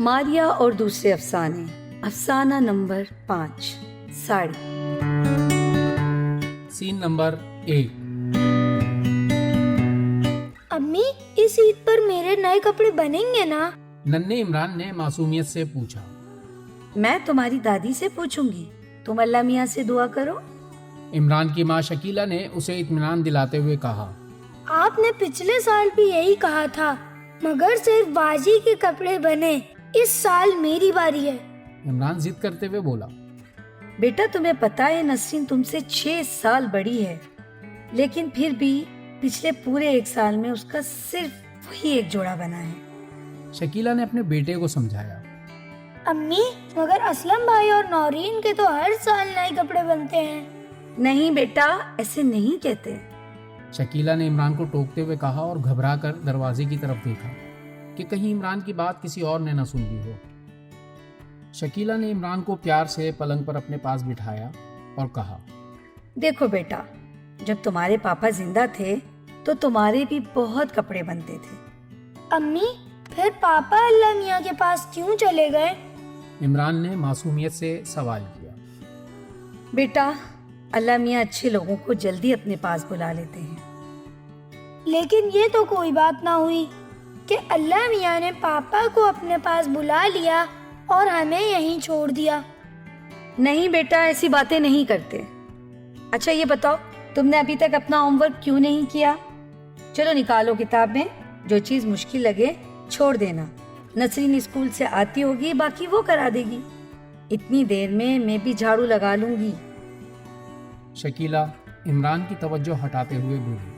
ماریا اور دوسرے افسانے، افسانہ نمبر 5، ساڑی۔ سین نمبر 1۔ امی، اس عید پر میرے نئے کپڑے بنیں گے نا؟ ننھے عمران نے معصومیت سے پوچھا۔ میں تمہاری دادی سے پوچھوں گی، تم اللہ میاں سے دعا کرو۔ عمران کی ماں شکیلہ نے اسے اطمینان دلاتے ہوئے کہا۔ آپ نے پچھلے سال بھی یہی کہا تھا، مگر صرف باجی کے کپڑے بنے، اس سال میری باری ہے۔ عمران ضد کرتے ہوئے بولا۔ بیٹا تمہیں پتا ہے نسرین تم سے 6 سال بڑی ہے، لیکن پھر بھی پچھلے پورے 1 سال میں اس کا صرف وہی ایک جوڑا بنا ہے۔ شکیلہ نے اپنے بیٹے کو سمجھایا۔ امی، مگر اسلم بھائی اور نورین کے تو ہر سال نئے کپڑے بنتے ہیں۔ نہیں بیٹا، ایسے نہیں کہتے۔ شکیلہ نے عمران کو ٹوکتے ہوئے کہا اور گھبرا کر دروازے کی طرف دیکھا کہ کہیں عمران کی بات کسی اور نے نہ سن لی ہو۔ شکیلہ نے عمران کو پیار سے پلنگ پر اپنے پاس بٹھایا اور کہا، دیکھو بیٹا، جب تمہارے پاپا زندہ تھے تو تمہارے بھی بہت کپڑے بنتے تھے۔ امی، پھر پاپا اللہ میاں کے پاس کیوں چلے گئے؟ عمران نے معصومیت سے سوال کیا۔ بیٹا، اللہ میاں اچھے لوگوں کو جلدی اپنے پاس بلا لیتے ہیں۔ لیکن یہ تو کوئی بات نہ ہوئی کہ اللہ میاں نے پاپا کو اپنے پاس بلا لیا اور ہمیں یہیں چھوڑ دیا۔ نہیں بیٹا، ایسی باتیں نہیں کرتے۔ اچھا یہ بتاؤ، تم نے ابھی تک اپنا ہوم ورک کیوں نہیں کیا؟ چلو نکالو کتاب میں، جو چیز مشکل لگے چھوڑ دینا۔ نسرین اسکول سے آتی ہوگی، باقی وہ کرا دے گی۔ اتنی دیر میں بھی جھاڑو لگا لوں گی۔ شکیلہ عمران کی توجہ ہٹاتے ہوئے بولی۔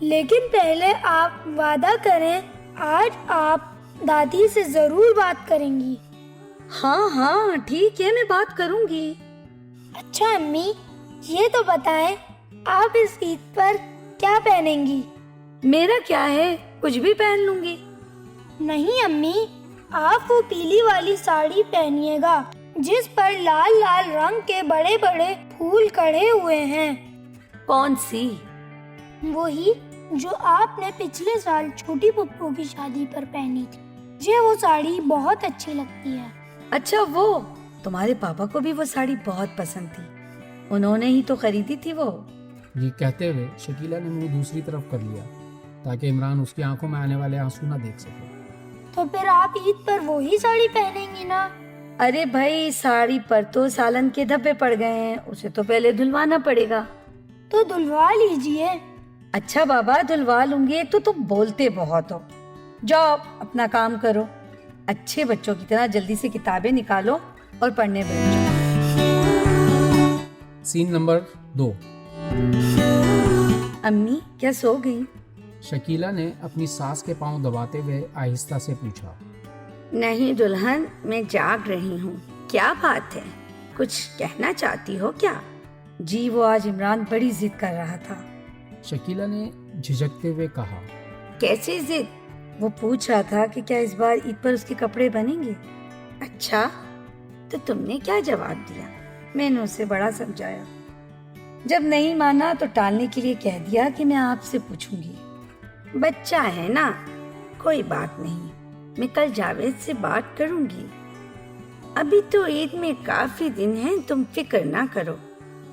لیکن پہلے آپ وعدہ کریں، آج آپ دادی سے ضرور بات کریں گی۔ ہاں ہاں ٹھیک ہے، میں بات کروں گی۔ اچھا امی، یہ تو بتائیں آپ اس عید پر کیا پہنیں گی؟ میرا کیا ہے، کچھ بھی پہن لوں گی۔ نہیں امی، آپ وہ پیلی والی ساڑی پہنیے گا جس پر لال لال رنگ کے بڑے بڑے پھول کڑے ہوئے ہیں۔ کون سی؟ وہی جو آپ نے پچھلے سال چھوٹی پپو کی شادی پر پہنی تھی۔ مجھے وہ ساڑی بہت اچھی لگتی ہے۔ اچھا وہ، تمہارے پاپا کو بھی وہ ساڑی بہت پسند تھی، انہوں نے ہی تو خریدی تھی وہ۔ یہ کہتے ہوئے شکیلہ نے منہ دوسری طرف کر لیا تاکہ عمران اس کی آنکھوں میں آنے والے آنسو نہ دیکھ سکے۔ تو پھر آپ عید پر وہی ساڑی پہنیں گی نا؟ ارے بھائی، ساڑی پر تو سالن کے دھبے پڑ گئے ہیں، اسے تو پہلے دھلوانا پڑے گا۔ تو دھلوا لیجئے۔ اچھا بابا، دھلوا لوں گی، ایک تو تم بولتے بہت ہو۔ جاؤ اپنا کام کرو، اچھے بچوں کی طرح جلدی سے کتابیں نکالو اور پڑھنے بیٹھ جاؤ۔ سین نمبر 2۔ امی کیا سو گئی؟ شکیلہ نے اپنی ساس کے پاؤں دباتے ہوئے آہستہ سے پوچھا۔ نہیں دلہن، میں جاگ رہی ہوں۔ کیا بات ہے، کچھ کہنا چاہتی ہو کیا؟ جی وہ آج عمران بڑی ضد کر رہا تھا۔ شکیلہ نے جھجکتے ہوئے کہا۔ کیسی ضد؟ وہ پوچھ رہا تھا کہ کیا اس بار عید پر اس کے کپڑے بنیں گے۔ اچھا، تو تم نے کیا جواب دیا؟ میں نے اسے بڑا سمجھایا، جب نہیں مانا تو ٹالنے کے لیے کہہ دیا کہ میں آپ سے پوچھوں گی۔ بچہ ہے نا، کوئی بات نہیں، میں کل جاوید سے بات کروں گی۔ ابھی تو عید میں کافی دن ہیں، تم فکر نہ کرو۔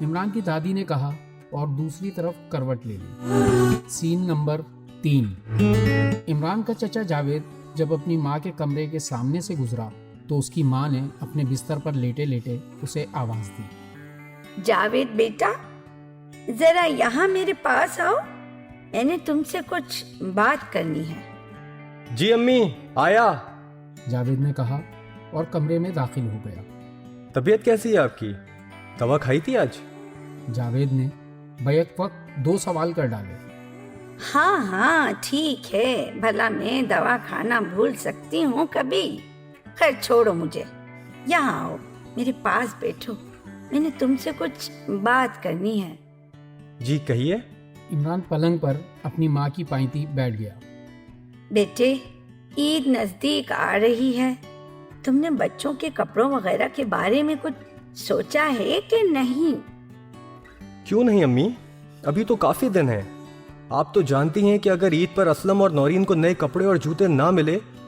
عمران کی دادی نے کہا اور دوسری طرف کروٹ لے لی۔ سین نمبر 3۔ عمران کا چچا جاوید جب اپنی ماں کے کمرے کے سامنے سے گزرا تو اس کی ماں نے اپنے بستر پر لیٹے لیٹے اسے آواز دی۔ جاوید بیٹا، ذرا یہاں میرے پاس آؤ، میں نے تم سے کچھ بات کرنی ہے۔ جی امی، آیا۔ جاوید نے کہا اور کمرے میں داخل ہو گیا۔ طبیعت کیسی ہے آپ کی؟ دوا کھائی تھی آج؟ جاوید نے بیک وقت 2 سوال کر ڈالے۔ ہاں ہاں ٹھیک ہے، بھلا میں دوا کھانا بھول سکتی ہوں کبھی؟ خیر چھوڑو مجھے، یہاں آؤ، میرے پاس بیٹھو، میں نے تم سے کچھ بات کرنی ہے۔ جی کہیے۔ عمران پلنگ پر اپنی ماں کی پائنتی بیٹھ گیا۔ بیٹے، عید نزدیک آ رہی ہے، تم نے بچوں کے کپڑوں وغیرہ کے بارے میں کچھ سوچا ہے کہ نہیں؟ کیوں نہیں امی، ابھی تو کافی دن ہیں۔ آپ تو جانتی ہیں کہ اگر عید پر اسلم اور نورین کو نئے کپڑے اور جوتے نہ ملے